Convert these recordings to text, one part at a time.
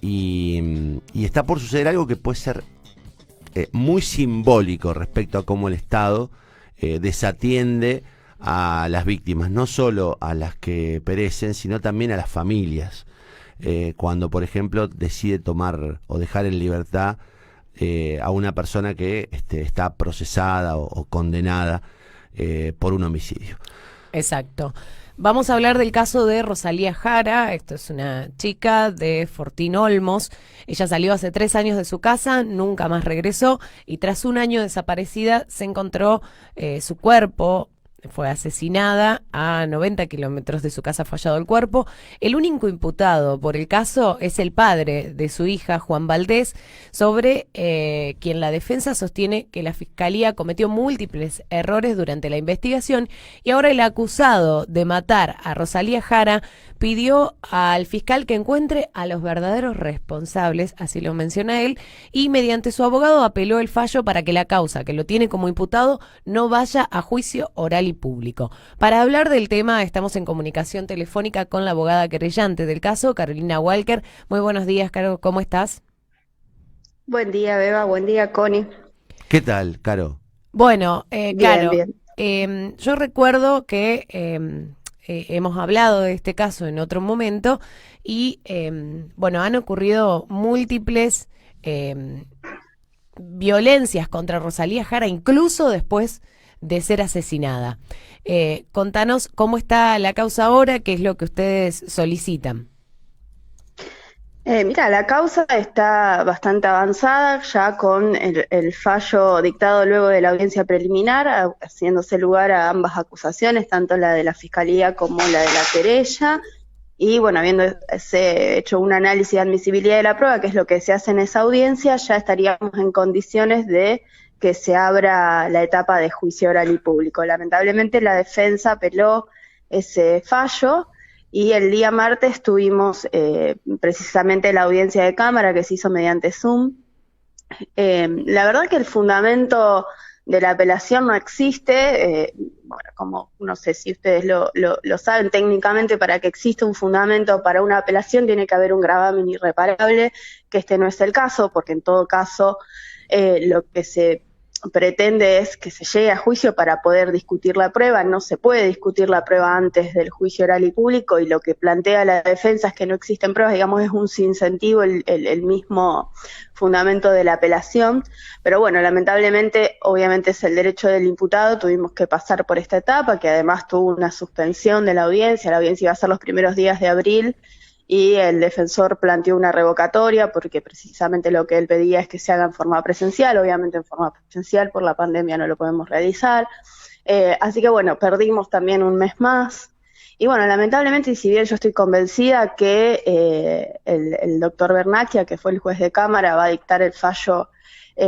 y está por suceder algo que puede ser muy simbólico respecto a cómo el Estado desatiende a las víctimas, no solo a las que perecen, sino también a las familias. Cuando, por ejemplo, decide tomar o dejar en libertad a una persona que está procesada o condenada por un homicidio. Exacto. Vamos a hablar del caso de Rosalía Jara. Esto es una chica de Fortín Olmos. Ella salió hace 3 años de su casa, nunca más regresó y tras un año desaparecida se encontró su cuerpo. Fue asesinada a 90 kilómetros de su casa, fue hallado el cuerpo. El único imputado por el caso es el padre de su hija, Juan Valdés, sobre quien la defensa sostiene que la fiscalía cometió múltiples errores durante la investigación y ahora el acusado de matar a Rosalía Jara pidió al fiscal que encuentre a los verdaderos responsables, así lo menciona él, y mediante su abogado apeló el fallo para que la causa que lo tiene como imputado no vaya a juicio oral y público. Para hablar del tema estamos en comunicación telefónica con la abogada querellante del caso, Carolina Walker. Muy buenos días, Caro, ¿cómo estás? Buen día, Beba, buen día, Connie. ¿Qué tal, Caro? Bueno, Bien, Caro, bien. yo recuerdo que hemos hablado de este caso en otro momento y, bueno, han ocurrido múltiples violencias contra Rosalía Jara, incluso después de ser asesinada. Contanos cómo está la causa ahora, qué es lo que ustedes solicitan. Mira, la causa está bastante avanzada, ya con el fallo dictado luego de la audiencia preliminar, haciéndose lugar a ambas acusaciones, tanto la de la Fiscalía como la de la querella, y bueno, habiéndose hecho un análisis de admisibilidad de la prueba, que es lo que se hace en esa audiencia, ya estaríamos en condiciones de que se abra la etapa de juicio oral y público. Lamentablemente la defensa apeló ese fallo, y el día martes tuvimos precisamente la audiencia de cámara que se hizo mediante Zoom. La verdad que el fundamento de la apelación no existe, bueno, como no sé si ustedes lo saben, técnicamente para que exista un fundamento para una apelación tiene que haber un gravamen irreparable, que este no es el caso, porque en todo caso lo que se pretende es que se llegue a juicio para poder discutir la prueba. No se puede discutir la prueba antes del juicio oral y público, y lo que plantea la defensa es que no existen pruebas, digamos, es un sinsentivo el mismo fundamento de la apelación. Pero bueno, lamentablemente, obviamente es el derecho del imputado, tuvimos que pasar por esta etapa, que además tuvo una suspensión de la audiencia iba a ser los primeros días de abril, y el defensor planteó una revocatoria porque precisamente lo que él pedía es que se haga en forma presencial. Obviamente en forma presencial por la pandemia no lo podemos realizar, así que bueno, perdimos también un mes más. Y bueno, lamentablemente, y si bien yo estoy convencida que el doctor Bernacchia, que fue el juez de cámara, va a dictar el fallo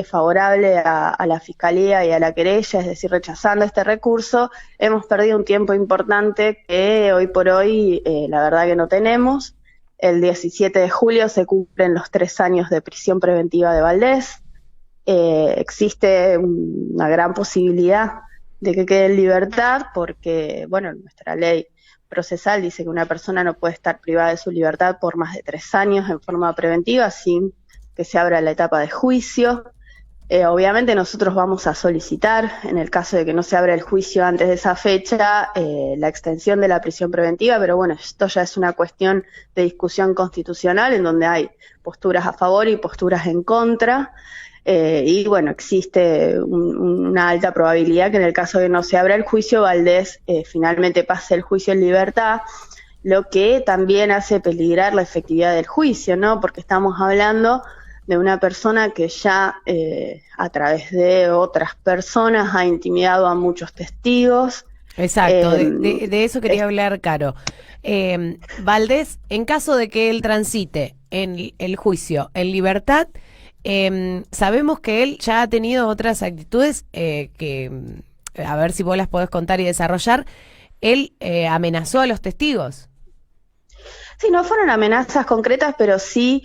favorable a la Fiscalía y a la querella, es decir, rechazando este recurso, hemos perdido un tiempo importante que hoy por hoy la verdad que no tenemos. El 17 de julio se cumplen los 3 años de prisión preventiva de Valdés. Existe una gran posibilidad de que quede en libertad porque, bueno, nuestra ley procesal dice que una persona no puede estar privada de su libertad por más de 3 años en forma preventiva sin que se abra la etapa de juicio. Obviamente nosotros vamos a solicitar, en el caso de que no se abra el juicio antes de esa fecha, la extensión de la prisión preventiva, pero bueno, esto ya es una cuestión de discusión constitucional en donde hay posturas a favor y posturas en contra, y bueno, existe una alta probabilidad que en el caso de que no se abra el juicio, Valdés finalmente pase el juicio en libertad, lo que también hace peligrar la efectividad del juicio, ¿no? Porque estamos hablando de una persona que ya a través de otras personas ha intimidado a muchos testigos. Exacto, de eso quería hablar, Caro. Valdés, en caso de que él transite en el juicio en libertad, sabemos que él ya ha tenido otras actitudes que, a ver si vos las podés contar y desarrollar. Él amenazó a los testigos. Sí, no fueron amenazas concretas, pero sí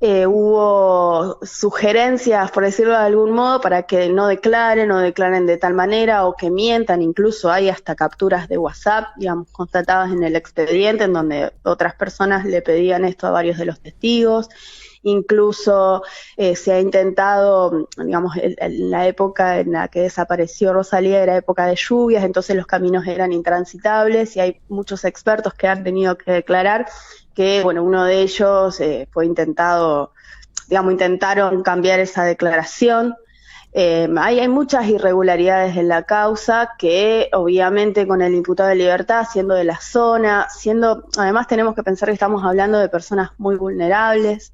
hubo sugerencias, por decirlo de algún modo, para que no declaren o declaren de tal manera o que mientan. Incluso hay hasta capturas de WhatsApp, digamos, constatadas en el expediente, en donde otras personas le pedían esto a varios de los testigos. incluso se ha intentado, digamos, la época en la que desapareció Rosalía era época de lluvias, entonces los caminos eran intransitables y hay muchos expertos que han tenido que declarar que, bueno, uno de ellos fue intentaron cambiar esa declaración. Hay muchas irregularidades en la causa que obviamente con el imputado de libertad, siendo de la zona, además tenemos que pensar que estamos hablando de personas muy vulnerables,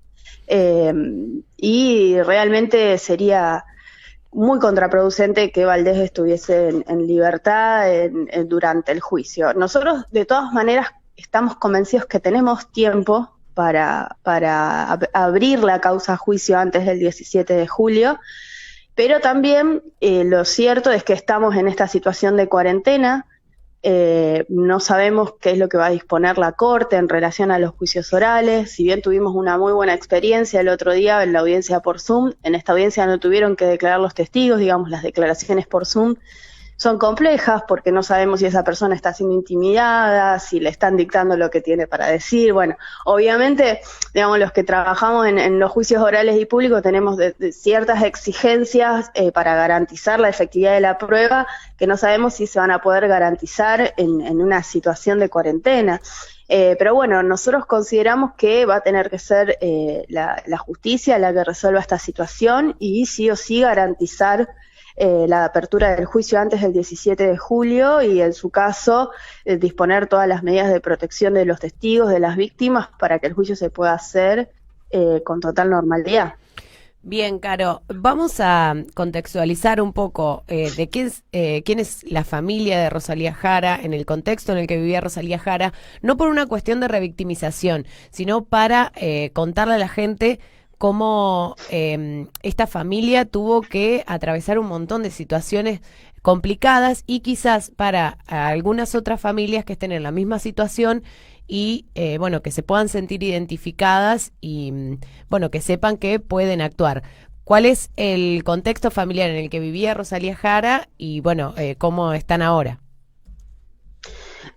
y realmente sería muy contraproducente que Valdés estuviese en libertad durante el juicio. Nosotros de todas maneras estamos convencidos que tenemos tiempo para abrir la causa a juicio antes del 17 de julio, pero también lo cierto es que estamos en esta situación de cuarentena, no sabemos qué es lo que va a disponer la Corte en relación a los juicios orales, si bien tuvimos una muy buena experiencia el otro día en la audiencia por Zoom, en esta audiencia no tuvieron que declarar los testigos, digamos, las declaraciones por Zoom son complejas porque no sabemos si esa persona está siendo intimidada, si le están dictando lo que tiene para decir. Bueno, obviamente, digamos, los que trabajamos en los juicios orales y públicos tenemos de ciertas exigencias para garantizar la efectividad de la prueba que no sabemos si se van a poder garantizar en una situación de cuarentena. Pero bueno, nosotros consideramos que va a tener que ser la justicia la que resuelva esta situación y sí o sí garantizar la apertura del juicio antes del 17 de julio y en su caso disponer todas las medidas de protección de los testigos, de las víctimas, para que el juicio se pueda hacer con total normalidad. Bien, Caro, vamos a contextualizar un poco de quién es la familia de Rosalía Jara en el contexto en el que vivía Rosalía Jara, no por una cuestión de revictimización, sino para contarle a la gente cómo esta familia tuvo que atravesar un montón de situaciones complicadas y quizás para algunas otras familias que estén en la misma situación y bueno, que se puedan sentir identificadas y bueno, que sepan que pueden actuar. ¿Cuál es el contexto familiar en el que vivía Rosalía Jara y bueno, cómo están ahora?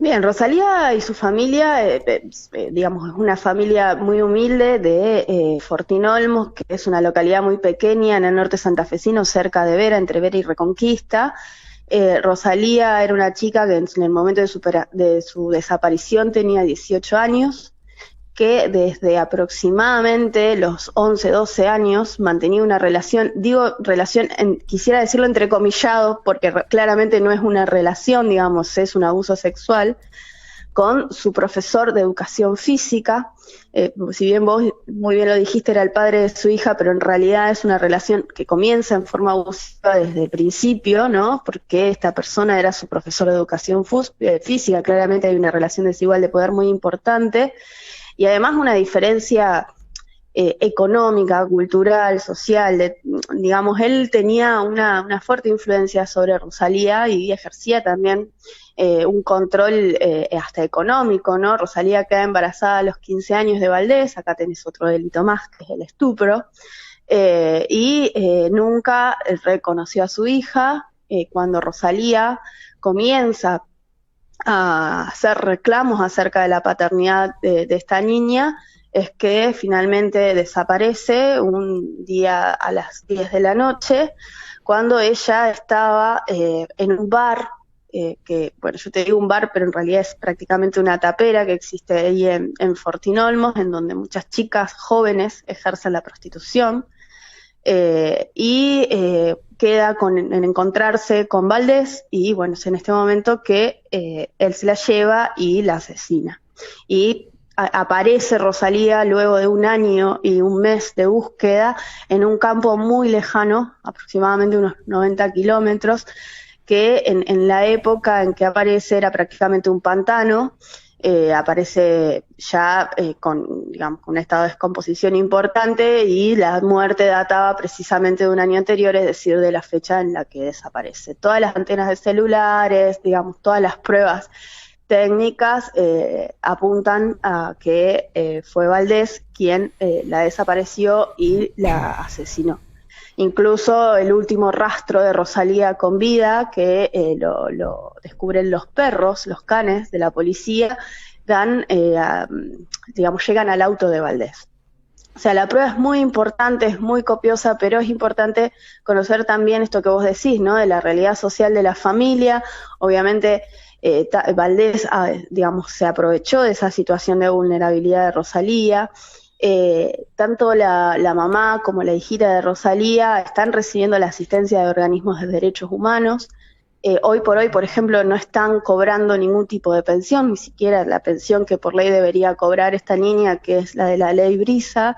Bien, Rosalía y su familia, digamos, es una familia muy humilde de Fortín Olmos, que es una localidad muy pequeña en el norte santafesino, cerca de Vera, entre Vera y Reconquista. Rosalía era una chica que en el momento de su desaparición tenía 18 años, que desde aproximadamente los 11, 12 años mantenía una relación, quisiera decirlo entrecomillado, porque claramente no es una relación, digamos, es un abuso sexual, con su profesor de educación física. Si bien vos muy bien lo dijiste, era el padre de su hija, pero en realidad es una relación que comienza en forma abusiva desde el principio, ¿no? Porque esta persona era su profesor de educación física, claramente hay una relación desigual de poder muy importante. Y además una diferencia económica, cultural, social, digamos, él tenía una fuerte influencia sobre Rosalía y ejercía también un control hasta económico, ¿no? Rosalía queda embarazada a los 15 años de Valdés, acá tenés otro delito más, que es el estupro, y nunca reconoció a su hija. Cuando Rosalía comienza a hacer reclamos acerca de la paternidad de esta niña, es que finalmente desaparece un día a las 10 de la noche, cuando ella estaba en un bar, que, bueno, yo te digo un bar, pero en realidad es prácticamente una tapera que existe ahí en Fortín Olmos, en donde muchas chicas jóvenes ejercen la prostitución, y queda en encontrarse con Valdés, y bueno, es en este momento que él se la lleva y la asesina. Y aparece Rosalía luego de un año y un mes de búsqueda en un campo muy lejano, aproximadamente unos 90 kilómetros, que en la época en que aparece era prácticamente un pantano. Aparece ya con, digamos, un estado de descomposición importante y la muerte databa precisamente de un año anterior, es decir, de la fecha en la que desaparece. Todas las antenas de celulares, digamos, todas las pruebas técnicas apuntan a que fue Valdés quien la desapareció y la asesinó. Incluso el último rastro de Rosalía con vida, que lo descubren los perros, los canes de la policía, llegan al auto de Valdés. O sea, la prueba es muy importante, es muy copiosa, pero es importante conocer también esto que vos decís, ¿no? De la realidad social de la familia. Obviamente, Valdés, digamos, se aprovechó de esa situación de vulnerabilidad de Rosalía. Tanto la mamá como la hijita de Rosalía están recibiendo la asistencia de organismos de derechos humanos. Hoy por hoy, por ejemplo, no están cobrando ningún tipo de pensión, ni siquiera la pensión que por ley debería cobrar esta niña, que es la de la ley Brisa,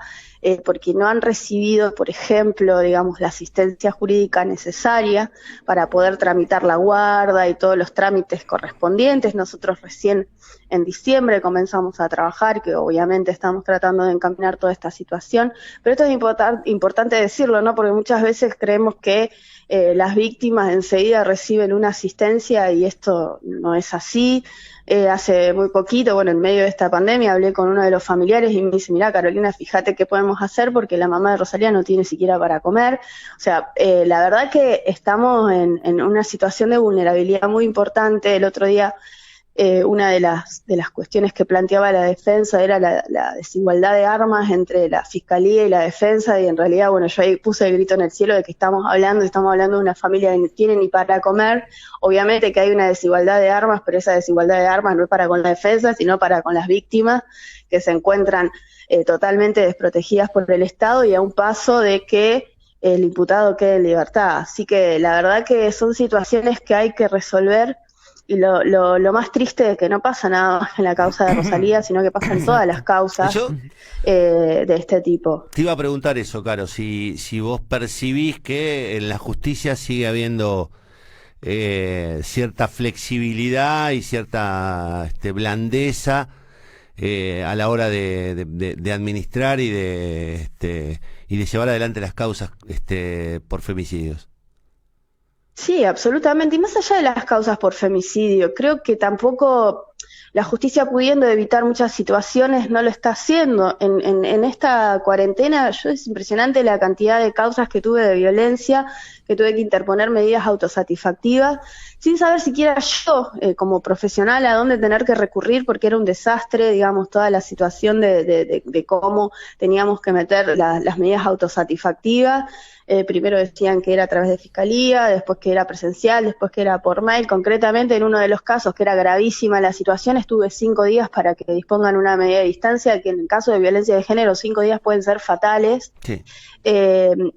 porque no han recibido, por ejemplo, digamos, la asistencia jurídica necesaria para poder tramitar la guarda y todos los trámites correspondientes. Nosotros recién en diciembre comenzamos a trabajar, que obviamente estamos tratando de encaminar toda esta situación, pero esto es importante decirlo, ¿no? Porque muchas veces creemos que las víctimas enseguida reciben una asistencia y esto no es así. Hace muy poquito, bueno, en medio de esta pandemia, hablé con uno de los familiares y me dice, mirá, Carolina, fíjate qué podemos hacer porque la mamá de Rosalía no tiene siquiera para comer. O sea, la verdad que estamos en una situación de vulnerabilidad muy importante. El otro día, una de las cuestiones que planteaba la defensa era la desigualdad de armas entre la fiscalía y la defensa, y en realidad, bueno, yo ahí puse el grito en el cielo de que estamos hablando de una familia que no tiene ni para comer. Obviamente que hay una desigualdad de armas, pero esa desigualdad de armas no es para con la defensa, sino para con las víctimas que se encuentran totalmente desprotegidas por el Estado y a un paso de que el imputado quede en libertad. Así que la verdad que son situaciones que hay que resolver. Y lo más triste es que no pasa nada más en la causa de Rosalía, sino que pasa en todas las causas de este tipo. Te iba a preguntar eso, Caro, si vos percibís que en la justicia sigue habiendo cierta flexibilidad y cierta blandeza a la hora de administrar y de llevar adelante las causas por femicidios. Sí, absolutamente. Y más allá de las causas por femicidio, creo que tampoco la justicia, pudiendo evitar muchas situaciones, no lo está haciendo. En esta cuarentena, es impresionante la cantidad de causas que tuve de violencia, que tuve que interponer medidas autosatisfactivas, sin saber siquiera yo, como profesional, a dónde tener que recurrir, porque era un desastre, digamos, toda la situación de cómo teníamos que meter las medidas autosatisfactivas. Primero decían que era a través de fiscalía, después que era presencial, después que era por mail. Concretamente, en uno de los casos, que era gravísima la situación, estuve 5 días para que dispongan una medida de distancia, que en el caso de violencia de género 5 días pueden ser fatales. Sí.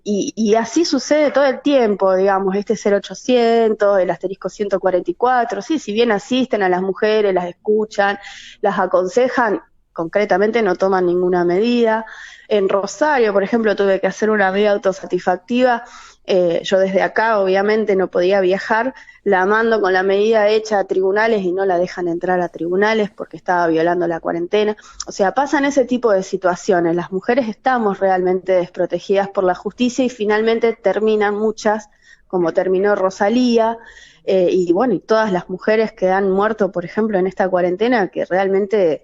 Y así sucede todo el tiempo, digamos, 0800, el asterisco 144, sí, si bien asisten a las mujeres, las escuchan, las aconsejan, concretamente no toman ninguna medida. En Rosario, por ejemplo, tuve que hacer una medida autosatisfactiva. Yo desde acá, obviamente, no podía viajar. La mando con la medida hecha a tribunales y no la dejan entrar a tribunales porque estaba violando la cuarentena. O sea, pasan ese tipo de situaciones. Las mujeres estamos realmente desprotegidas por la justicia y finalmente terminan muchas, como terminó Rosalía, y bueno, y todas las mujeres que han muerto, por ejemplo, en esta cuarentena, que realmente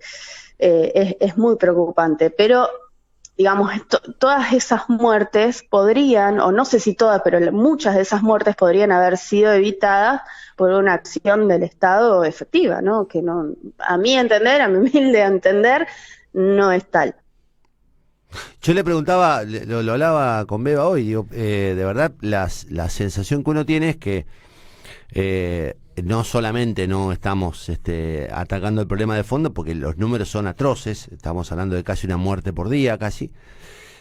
es muy preocupante. Pero digamos, todas esas muertes podrían, o no sé si todas, pero muchas de esas muertes podrían haber sido evitadas por una acción del Estado efectiva, ¿no? Que no, a mi entender, a mi humilde entender, no es tal. Yo le preguntaba, lo hablaba con Beba hoy, digo, de verdad, la sensación que uno tiene es que no solamente no estamos atacando el problema de fondo, porque los números son atroces, estamos hablando de casi una muerte por día, casi,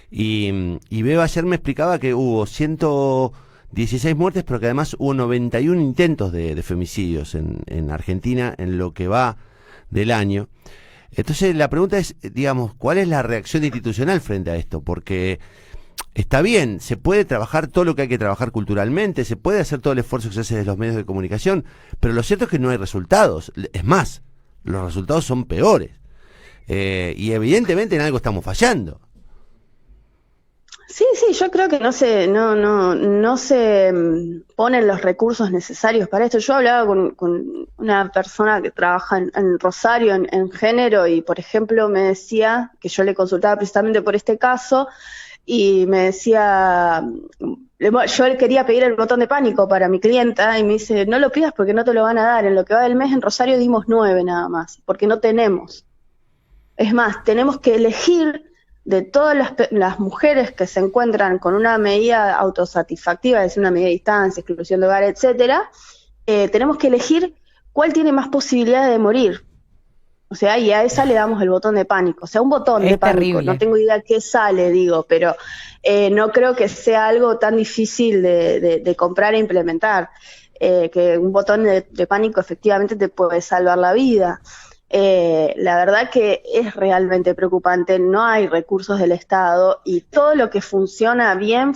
y Beba ayer me explicaba que hubo 116 muertes, pero que además hubo 91 intentos de femicidios en Argentina en lo que va del año. Entonces la pregunta es, digamos, ¿cuál es la reacción institucional frente a esto? Porque está bien, se puede trabajar todo lo que hay que trabajar culturalmente, se puede hacer todo el esfuerzo que se hace desde los medios de comunicación, pero lo cierto es que no hay resultados. Es más, los resultados son peores. Y evidentemente en algo estamos fallando. Sí, yo creo que no se ponen los recursos necesarios para esto. Yo hablaba con una persona que trabaja en Rosario en género y, por ejemplo, me decía, que yo le consultaba precisamente por este caso, y me decía, yo quería pedir el botón de pánico para mi clienta y me dice, no lo pidas porque no te lo van a dar. En lo que va del mes en Rosario dimos 9 nada más, porque no tenemos. Es más, tenemos que elegir de todas las mujeres que se encuentran con una medida autosatisfactiva, es decir, una medida de distancia, exclusión de hogar, etcétera, tenemos que elegir cuál tiene más posibilidades de morir. O sea, y a esa le damos el botón de pánico. O sea, un botón de pánico. Terrible. No tengo idea qué sale, digo, pero no creo que sea algo tan difícil de comprar e implementar. Que un botón de pánico efectivamente te puede salvar la vida. La verdad que es realmente preocupante, no hay recursos del Estado y todo lo que funciona bien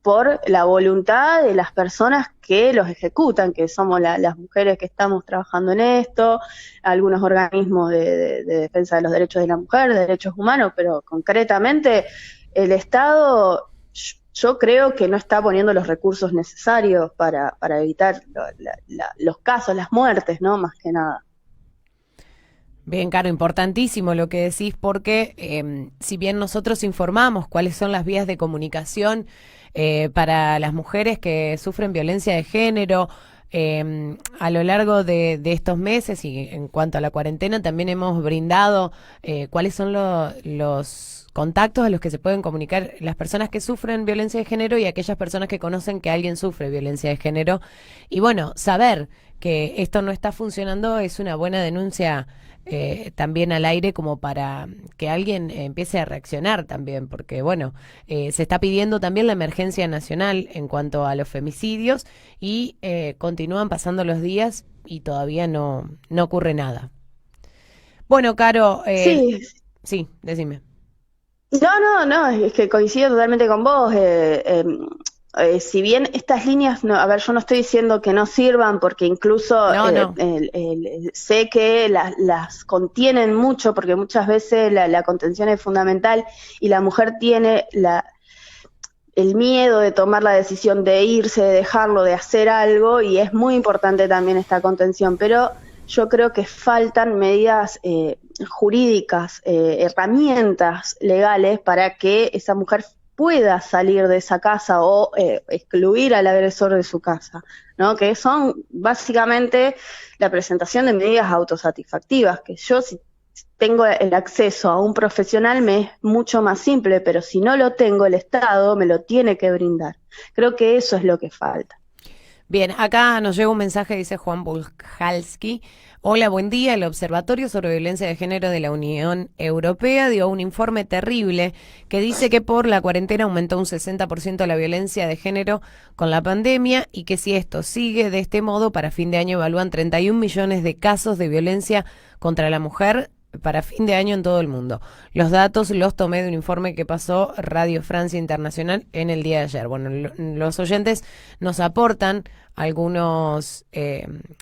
por la voluntad de las personas que los ejecutan, que somos las mujeres que estamos trabajando en esto, algunos organismos de defensa de los derechos de la mujer, de derechos humanos, pero concretamente el Estado yo creo que no está poniendo los recursos necesarios para evitar los casos, las muertes, ¿no? Más que nada. Bien, Caro, importantísimo lo que decís porque si bien nosotros informamos cuáles son las vías de comunicación para las mujeres que sufren violencia de género, a lo largo de estos meses y en cuanto a la cuarentena también hemos brindado cuáles son los contactos a los que se pueden comunicar las personas que sufren violencia de género y aquellas personas que conocen que alguien sufre violencia de género. Y bueno, saber que esto no está funcionando es una buena denuncia también al aire como para que alguien empiece a reaccionar también, porque bueno, se está pidiendo también la emergencia nacional en cuanto a los femicidios y continúan pasando los días y todavía no ocurre nada. Bueno, Caro, sí, decime. No, es que coincido totalmente con vos. Si bien estas líneas, a ver, yo no estoy diciendo que no sirvan, porque incluso sé que las contienen mucho, porque muchas veces la contención es fundamental y la mujer tiene el miedo de tomar la decisión de irse, de dejarlo, de hacer algo, y es muy importante también esta contención, pero yo creo que faltan medidas jurídicas, herramientas legales para que esa mujer pueda salir de esa casa o excluir al agresor de su casa, ¿no? Que son básicamente la presentación de medidas autosatisfactivas, que yo si tengo el acceso a un profesional me es mucho más simple, pero si no lo tengo, el Estado me lo tiene que brindar. Creo que eso es lo que falta. Bien, acá nos llega un mensaje, dice Juan Buljalski. Hola, buen día. El Observatorio sobre Violencia de Género de la Unión Europea dio un informe terrible que dice que por la cuarentena aumentó un 60% la violencia de género con la pandemia y que si esto sigue de este modo, para fin de año evalúan 31 millones de casos de violencia contra la mujer para fin de año en todo el mundo. Los datos los tomé de un informe que pasó Radio Francia Internacional en el día de ayer. Bueno, los oyentes nos aportan algunos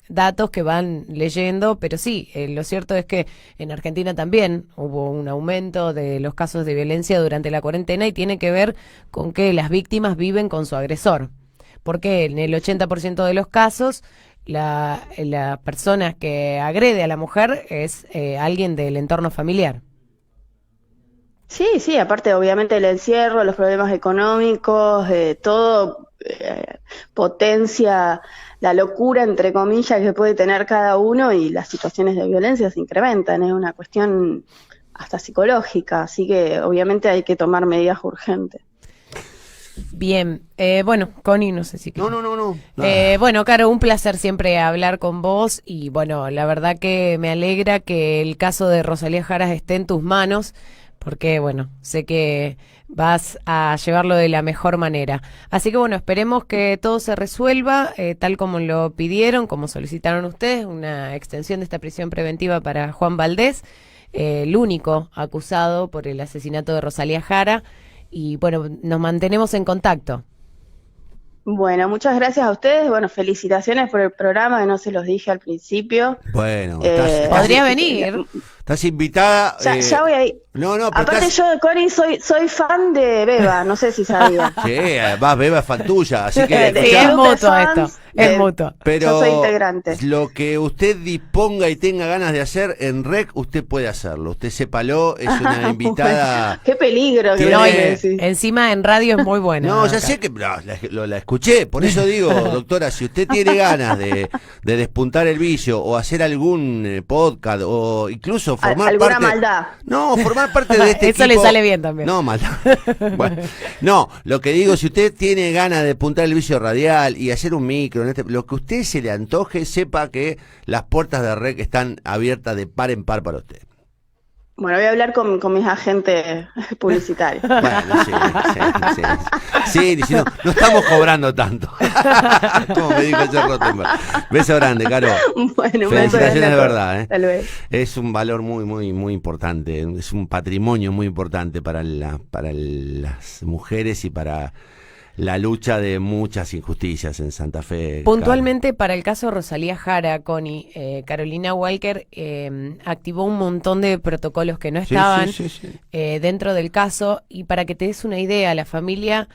datos que van leyendo, pero sí, lo cierto es que en Argentina también hubo un aumento de los casos de violencia durante la cuarentena y tiene que ver con que las víctimas viven con su agresor, porque en el 80% de los casos la persona que agrede a la mujer es alguien del entorno familiar. Sí, aparte obviamente el encierro, los problemas económicos, todo potencia la locura, entre comillas, que puede tener cada uno y las situaciones de violencia se incrementan, es una cuestión hasta psicológica, así que obviamente hay que tomar medidas urgentes. Bien, bueno, Connie, no sé si... No. Bueno, Caro, un placer siempre hablar con vos y bueno, la verdad que me alegra que el caso de Rosalía Jara esté en tus manos, porque bueno, sé que vas a llevarlo de la mejor manera. Así que bueno, esperemos que todo se resuelva tal como lo pidieron, como solicitaron ustedes, una extensión de esta prisión preventiva para Juan Valdés, el único acusado por el asesinato de Rosalía Jara. Y bueno, nos mantenemos en contacto. Bueno, muchas gracias a ustedes. Bueno, felicitaciones por el programa, que no se los dije al principio. Bueno, podría venir. Estás invitada. Ya voy ahí. No, pero aparte yo de Connie soy fan de Beba, no sé si sabía. Sí, además Beba es fan tuya, así que... Sí, es mutuo esto, es mutuo. Pero yo soy integrante. Lo que usted disponga y tenga ganas de hacer en REC, usted puede hacerlo. Usted sépalo, es una invitada... Qué peligro. Que no, encima en radio es muy buena. No, ya sé que la escuché, por eso digo, doctora, si usted tiene ganas de despuntar el vicio o hacer algún podcast o incluso formar alguna parte... maldad. No, formar parte de este Eso equipo... le sale bien también. No, maldad. Bueno, no, lo que digo, si usted tiene ganas de apuntar el vicio radial y hacer un micro, lo que a usted se le antoje, sepa que las puertas de REC están abiertas de par en par para usted. Bueno, voy a hablar con mis agentes publicitarios. Bueno, sí, si no estamos cobrando tanto. Como me dijo ese Rottenberg. Beso grande, Caro. Bueno, felicitaciones de verdad. Hasta luego. Es un valor muy importante. Es un patrimonio muy importante para las mujeres y para la lucha de muchas injusticias en Santa Fe. Puntualmente para el caso Rosalía Jara, Connie, Carolina Walker activó un montón de protocolos que no estaban dentro del caso, y para que te des una idea, la familia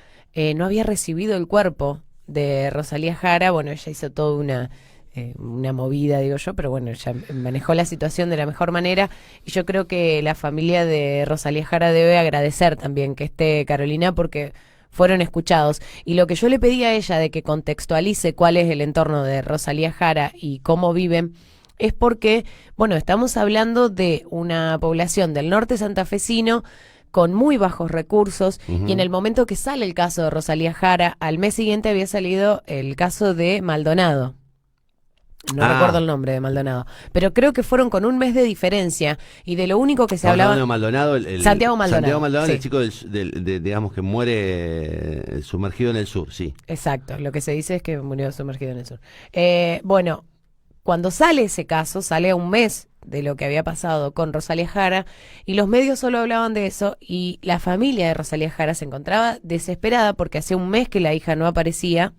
no había recibido el cuerpo de Rosalía Jara. Bueno, ella hizo toda una movida, digo yo, pero bueno, ella manejó la situación de la mejor manera, y yo creo que la familia de Rosalía Jara debe agradecer también que esté Carolina, porque fueron escuchados. Y lo que yo le pedí a ella de que contextualice cuál es el entorno de Rosalía Jara y cómo viven, es porque, bueno, estamos hablando de una población del norte santafesino con muy bajos recursos, y en el momento que sale el caso de Rosalía Jara, al mes siguiente había salido el caso de Maldonado. No recuerdo el nombre de Maldonado, pero creo que fueron con un mes de diferencia, y de lo único que se hablaba... Maldonado, Santiago Maldonado, sí. El chico digamos que muere sumergido en el sur, sí. Exacto, lo que se dice es que murió sumergido en el sur. Bueno, cuando sale ese caso, sale a un mes de lo que había pasado con Rosalía Jara, y los medios solo hablaban de eso, y la familia de Rosalía Jara se encontraba desesperada porque hacía un mes que la hija no aparecía.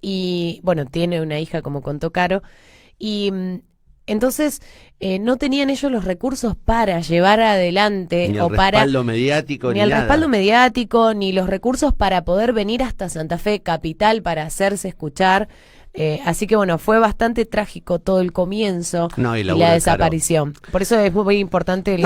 Y bueno, tiene una hija, como contó Caro, y entonces no tenían ellos los recursos para llevar adelante, ni o el para respaldo mediático, ni el respaldo mediático, ni los recursos para poder venir hasta Santa Fe capital para hacerse escuchar. Así que bueno, fue bastante trágico todo el comienzo y la desaparición. Por eso es muy importante el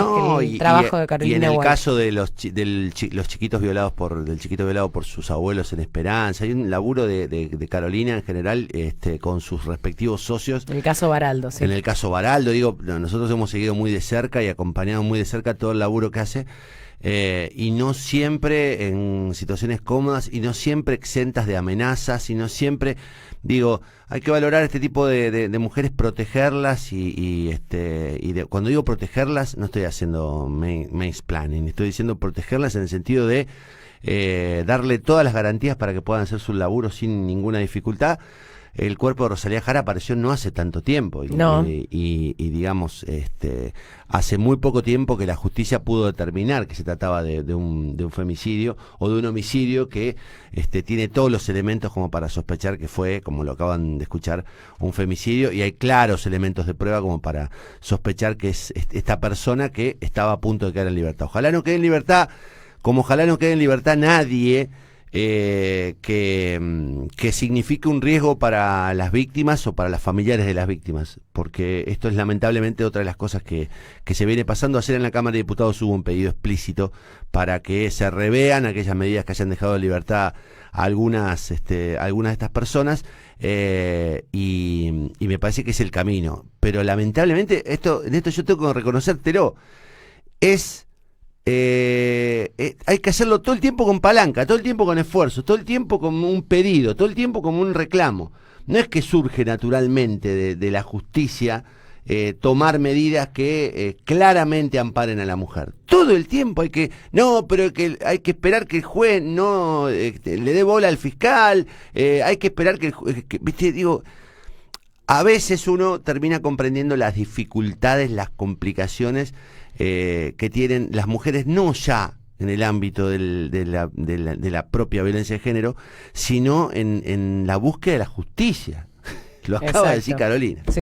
trabajo de Carolina. Y en el Walker. caso de los chiquitos violados del chiquito violado por sus abuelos en Esperanza, hay un laburo de Carolina en general, con sus respectivos socios. En el caso Baraldo, sí. En el caso Baraldo, digo, nosotros hemos seguido muy de cerca y acompañado muy de cerca todo el laburo que hace. Y no siempre en situaciones cómodas, y no siempre exentas de amenazas, y no siempre, digo, hay que valorar este tipo de mujeres, protegerlas, cuando digo protegerlas no estoy haciendo mansplaining, estoy diciendo protegerlas en el sentido de darle todas las garantías para que puedan hacer su laburo sin ninguna dificultad. El cuerpo de Rosalía Jara apareció no hace tanto tiempo, y digamos, hace muy poco tiempo que la justicia pudo determinar que se trataba de un femicidio o de un homicidio que tiene todos los elementos como para sospechar que fue, como lo acaban de escuchar, un femicidio, y hay claros elementos de prueba como para sospechar que es esta persona que estaba a punto de quedar en libertad. Ojalá no quede en libertad, como ojalá no quede en libertad nadie que signifique un riesgo para las víctimas o para las familiares de las víctimas, porque esto es lamentablemente otra de las cosas que se viene pasando. Ayer en la Cámara de Diputados hubo un pedido explícito para que se revean aquellas medidas que hayan dejado de libertad a algunas de estas personas, y me parece que es el camino, pero lamentablemente en esto yo tengo que reconocértelo, hay que hacerlo todo el tiempo con palanca, todo el tiempo con esfuerzo, todo el tiempo como un pedido, todo el tiempo como un reclamo. No es que surge naturalmente de la justicia tomar medidas que claramente amparen a la mujer. Todo el tiempo hay que esperar que el juez no le dé bola al fiscal, hay que esperar ¿viste? Digo, a veces uno termina comprendiendo las dificultades, las complicaciones que tienen las mujeres, no ya en el ámbito de la propia violencia de género, sino en la búsqueda de la justicia. Lo acaba de decir Carolina.